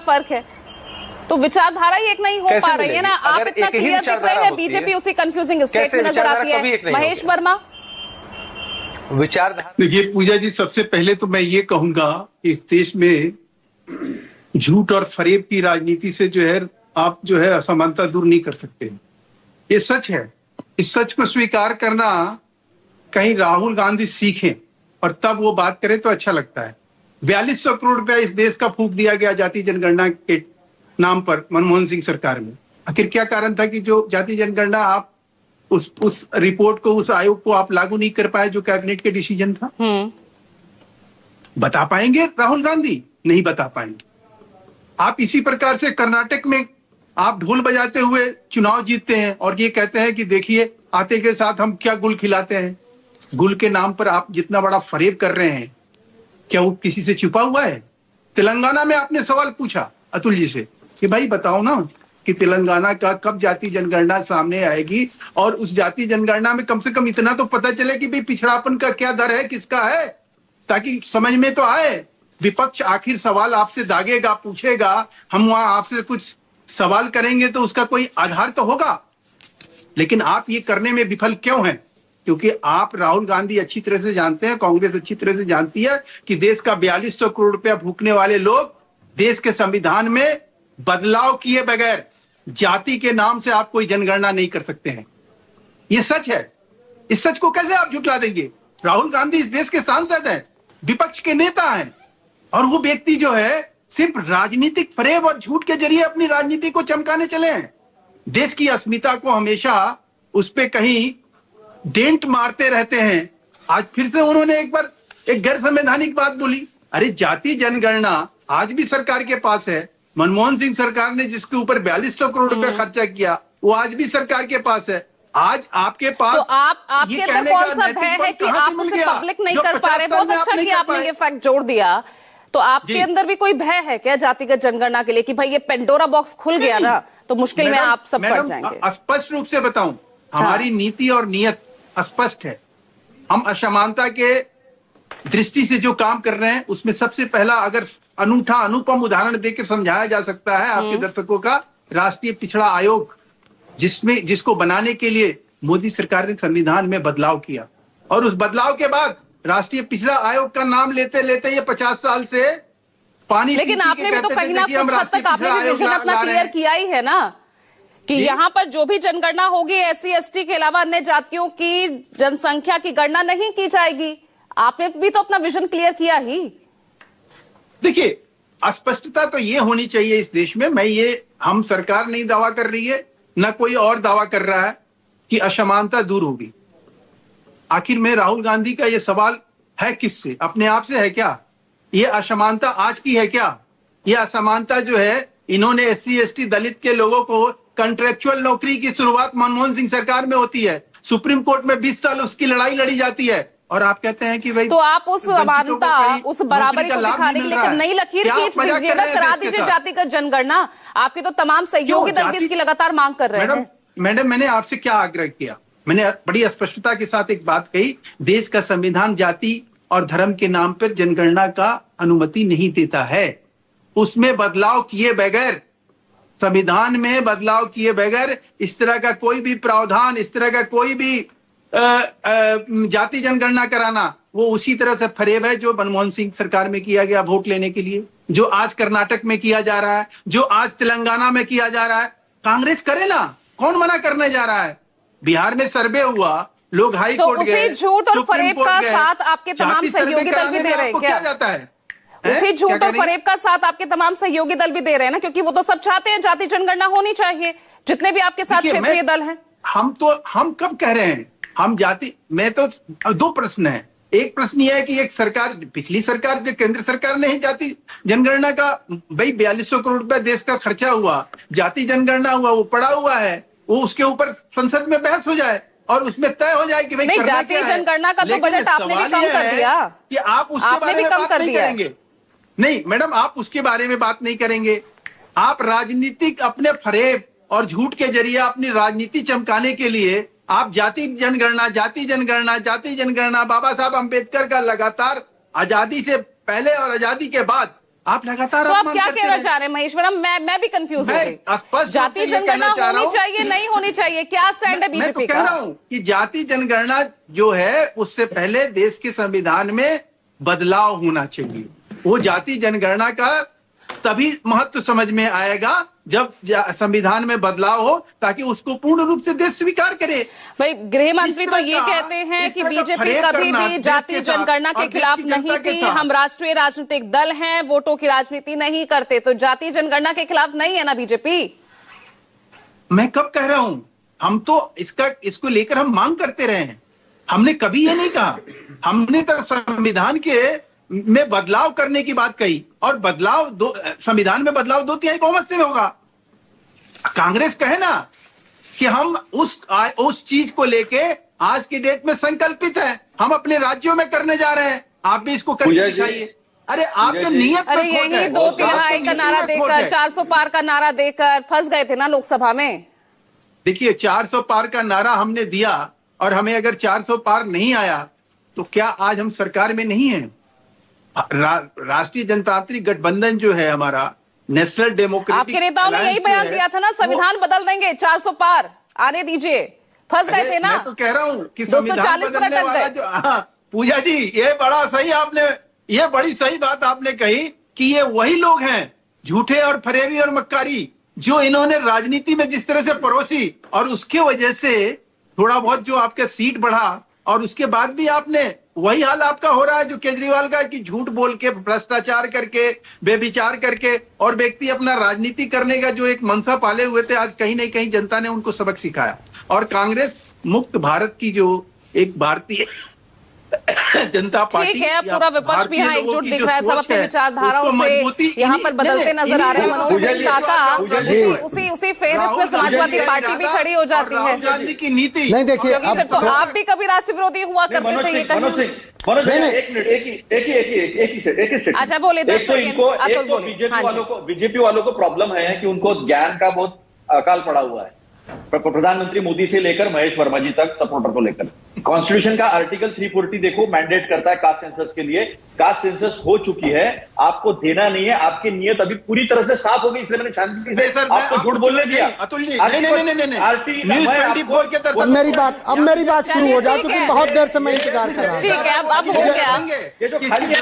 फर्क है। तो विचारधारा ही एक नहीं हो पा रही है ना। आप इतना क्लियर दिख रहे हैं, बीजेपी उसी कंफ्यूजिंग स्टेट में नजर आती है। महेश वर्मा, विचारधारा देखिए पूजा जी, सबसे पहले तो मैं ये कहूंगा कि इस देश में झूठ और फरेब की राजनीति से जो है आप जो है असमानता दूर नहीं कर सकते। ये सच है। इस सच को स्वीकार करना कहीं राहुल गांधी सीखें और तब वो बात करें तो अच्छा लगता है। 4200 करोड़ रुपया इस देश का फूंक दिया गया जाति जनगणना के नाम पर मनमोहन सिंह सरकार में। आखिर क्या कारण था कि जो जाति जनगणना आप उस रिपोर्ट को, उस आयोग को आप लागू नहीं कर पाए जो कैबिनेट के डिसीजन था? बता पाएंगे राहुल गांधी? नहीं बता पाएंगे। आप इसी प्रकार से कर्नाटक में आप ढोल बजाते हुए चुनाव जीतते हैं और ये कहते हैं कि देखिए आते के साथ हम क्या गुल खिलाते हैं। गुल के नाम पर आप जितना बड़ा फरेब कर रहे हैं, क्या वो किसी से छुपा हुआ है? तेलंगाना में आपने सवाल पूछा अतुल जी से कि भाई बताओ ना कि तेलंगाना का कब जाति जनगणना सामने आएगी और उस जाति जनगणना में कम से कम इतना तो पता चले कि भाई पिछड़ापन का क्या दर है, किसका है, ताकि समझ में तो आए। विपक्ष आखिर सवाल आपसे दागेगा, पूछेगा, हम वहां आपसे कुछ सवाल करेंगे तो उसका कोई आधार तो होगा। लेकिन आप ये करने में विफल क्यों हैं? क्योंकि आप राहुल गांधी अच्छी तरह से जानते हैं, कांग्रेस अच्छी तरह से जानती है कि देश का 4200 करोड़ रुपया फूकने वाले लोग देश के संविधान में बदलाव किए बगैर जाति के नाम से आप कोई जनगणना नहीं कर सकते हैं। ये सच है। इस सच को कैसे आप झुठला देंगे? राहुल गांधी इस देश के सांसद हैं, विपक्ष के नेता हैं और वो व्यक्ति जो है सिर्फ राजनीतिक फरेब और झूठ के जरिए अपनी राजनीति को चमकाने चले हैं। देश की अस्मिता को हमेशा उस पे कहीं डेंट मारते रहते हैं। आज फिर से उन्होंने एक बार एक गैर संवैधानिक बात बोली। अरे जाति जनगणना आज भी सरकार के पास है। मनमोहन सिंह सरकार ने जिसके ऊपर 4200 करोड़ रुपया खर्चा किया वो आज भी सरकार के पास है। आज आपके पास तो आपके अंदर कौन सा भय है कि आप उसे पब्लिक नहीं कर पा रहे? बहुत अच्छा कि आपने ये फैक्ट जोड़ दिया। तो आपके अंदर भी कोई भय है क्या जातिगत जनगणना के लिए कि भाई ये पेंडोरा बॉक्स खुल गया ना तो मुश्किल में आप सब पड़ जाएंगे? स्पष्ट रूप से बताऊं, हमारी नीति और नियत स्पष्ट है। हम असमानता के दृष्टि से जो काम कर रहे हैं उसमें सबसे पहला अगर अनूठा अनुपम उदाहरण देकर समझाया जा सकता है आपके दर्शकों का, राष्ट्रीय पिछड़ा आयोग, जिसको बनाने के लिए मोदी सरकार ने संविधान में बदलाव किया और उस बदलाव के बाद राष्ट्रीय पिछड़ा आयोग का नाम लेते लेते ये 50 साल से पानी, लेकिन आपने भी तो कहीं ना कुछ हद तक आपने भी विजन अपना क्लियर किया ही है ना कि यहाँ पर जो भी जनगणना होगी SC ST के अलावा अन्य जातियों की जनसंख्या की गणना नहीं की जाएगी। आपने भी तो अपना विजन क्लियर किया ही। देखिए अस्पष्टता तो ये होनी चाहिए इस देश में। हम सरकार नहीं दावा कर रही है, न कोई और दावा कर रहा है कि असमानता दूर होगी। आखिर में राहुल गांधी का ये सवाल है किससे? अपने आप से है क्या? ये असमानता आज की है क्या? ये असमानता जो है इन्होंने SC ST दलित के लोगों को कॉन्ट्रेक्चुअल नौकरी की शुरुआत मनमोहन सिंह सरकार में होती है। सुप्रीम कोर्ट में 20 साल उसकी लड़ाई लड़ी जाती है और आप कहते हैं कि भाई तो आप उस समानता, उस बराबरी को दिखाने के लिए नई लकीर खींच दीजिए ना, करा दीजिए जातिगत जनगणना। आपके तो तमाम सहयोगी दल भी इसकी लगातार मांग कर रहे हैं। मैडम मैंने आपसे क्या आग्रह किया? मैंने बड़ी स्पष्टता के साथ एक बात कही, देश का संविधान जाति और धर्म के नाम पर जनगणना का अनुमति नहीं देता है। उसमें बदलाव किए बगैर, संविधान में बदलाव किए बगैर इस तरह का कोई भी प्रावधान, इस तरह का कोई भी जाति जनगणना कराना वो उसी तरह से फरेब है जो मनमोहन सिंह सरकार में किया गया वोट लेने के लिए, जो आज कर्नाटक में किया जा रहा है, जो आज तेलंगाना में किया जा रहा है। कांग्रेस करे ना, कौन मना करने जा रहा है? बिहार में सर्वे हुआ, लोग हाई कोर्ट गए, झूठ और फरेब का साथ आपके तमाम सहयोगी दल भी दे रहे हैं क्या जाता है? उसी झूठ और फरेब का साथ आपके तमाम सहयोगी दल भी दे रहे हैं ना, क्योंकि वो तो सब चाहते हैं जाति जनगणना होनी चाहिए, जितने भी आपके साथ क्षेत्रीय दल हैं। हम कब कह रहे हैं हम जाति में? तो दो प्रश्न है। एक प्रश्न यह है कि एक सरकार, पिछली सरकार जो केंद्र सरकार ने ही जाति जनगणना का भाई 4200 करोड़ रुपया देश का खर्चा हुआ, जाति जनगणना हुआ, वो पड़ा हुआ है, वो उसके ऊपर संसद में बहस हो जाए और उसमें तय हो जाए कि भाई जाति जनगणना का तो बजट आपने भी कम कर दिया कि आप उसके बारे में बात नहीं करेंगे। नहीं मैडम, आप उसके बारे में बात नहीं करेंगे। आप राजनीतिक अपने फरेब और झूठ के जरिए अपनी राजनीति चमकाने के लिए आप जाति जनगणना, जाति जनगणना, जाति जनगणना, बाबा साहब अंबेडकर का लगातार आजादी से पहले और आजादी के बाद आप लगातार तो आप अपमान क्या करते कहना रहे। चाह रहे हैं महेश्वरम? मैं भी कंफ्यूज हो मैं गई। स्पष्ट रूप जाति से ये जनगणना कहना चाह रहा होनी हूं- चाहिए, नहीं होनी चाहिए, क्या स्टैंड है मैं बीजेपी तो का? कह रहा हूं कि जाति जनगणना जो है उससे पहले देश के संविधान में बदलाव होना चाहिए। वो जाति जनगणना का तभी महत्व समझ में आएगा जब संविधान में बदलाव हो, ताकि उसको पूर्ण रूप से देश स्वीकार करे। भाई गृह मंत्री इस तो तरह ये का- कहते हैं इस कि तरह का बीजेपी फरेब कभी करना भी देश जाति के साथ जनगणना के और देश खिलाफ की जनता नहीं के थी। साथ। हम राष्ट्रीय राजनीतिक दल हैं, वोटों की राजनीति नहीं करते, तो जाति जनगणना के खिलाफ नहीं है ना बीजेपी? मैं कब कह रहा हूं? हम तो इसको लेकर हम मांग करते रहे हैं। हमने कभी ये नहीं कहा। हमने तो संविधान के में बदलाव करने की बात कही, और बदलाव संविधान में बदलाव 2/3 बहुमत से होगा। कांग्रेस कहे ना कि हम उस चीज को लेके आज की डेट में संकल्पित है, हम अपने राज्यों में करने जा रहे हैं, आप भी इसको करके दिखाइए। अरे आपके नियत में अरे खोट यही है। 2/3 का नारा देकर, 400 पार का नारा देकर फंस गए थे ना लोकसभा में। देखिए 400 पार का नारा हमने दिया, और हमें अगर 400 पार नहीं आया तो क्या आज हम सरकार में नहीं है? राष्ट्रीय जनतांत्रिक गठबंधन जो है हमारा, नेशनल डेमोक्रेटिक, आपके नेताओं ने यही बयान दिया था ना, संविधान बदल देंगे, 400 पार आने दीजिए, फंस गए थे ना। मैं तो कह रहा हूं कि 240 संविधान पर बदलने अटक वाला गए। जो, पूजा जी ये बड़ी सही बात आपने कही कि ये वही लोग हैं, झूठे और फरेबी और मक्कारी, जो इन्होंने राजनीति में जिस तरह से परोसी, और उसके वजह से थोड़ा बहुत जो आपका सीट बढ़ा, और उसके बाद भी आपने वही हाल आपका हो रहा है जो केजरीवाल का, कि झूठ बोल के, भ्रष्टाचार करके, बेविचार करके, और व्यक्ति अपना राजनीति करने का जो एक मनसा पाले हुए थे, आज कहीं न कहीं जनता ने उनको सबक सिखाया। और कांग्रेस मुक्त भारत की जो एक भारतीय जनता पार्टी, ठीक है, पूरा विपक्ष भी यहाँ एकजुट दिख रहा है, सब अपनी विचारधाराओं से यहाँ पर बदलते नजर आ रहे हैं। मनोज सिंह काका, उसी फेहरिस्त में समाजवादी पार्टी भी खड़ी हो जाती है। राहुल गांधी की नीति नहीं, देखिए क्योंकि फिर तो आप भी कभी राष्ट्र विरोधी हुआ करते थे, ये कहीं। अच्छा बोले, 10 सेकंड। बीजेपी वालों को प्रॉब्लम है कि उनको ज्ञान का बहुत अकाल पड़ा हुआ है। प्रधानमंत्री मोदी से लेकर महेश वर्मा जी तक सपोर्टर को लेकर कॉन्स्टिट्यूशन का आर्टिकल 340 देखो मैंडेट करता है कास्ट सेंसस के लिए। कास्ट सेंसस हो चुकी है, आपको देना नहीं है। आपकी नियत अभी पूरी तरह से साफ हो गई, इसलिए मैंने शांति से आपको झूठ बोलने दिया। अतुल जी, नहीं, न्यूज़ 24 के तरफ अब मेरी बात शुरू हो जाए, क्योंकि बहुत देर से मैं इंतजार कर रहा हूँ। ठीक है, अब हो गया। ये जो खाली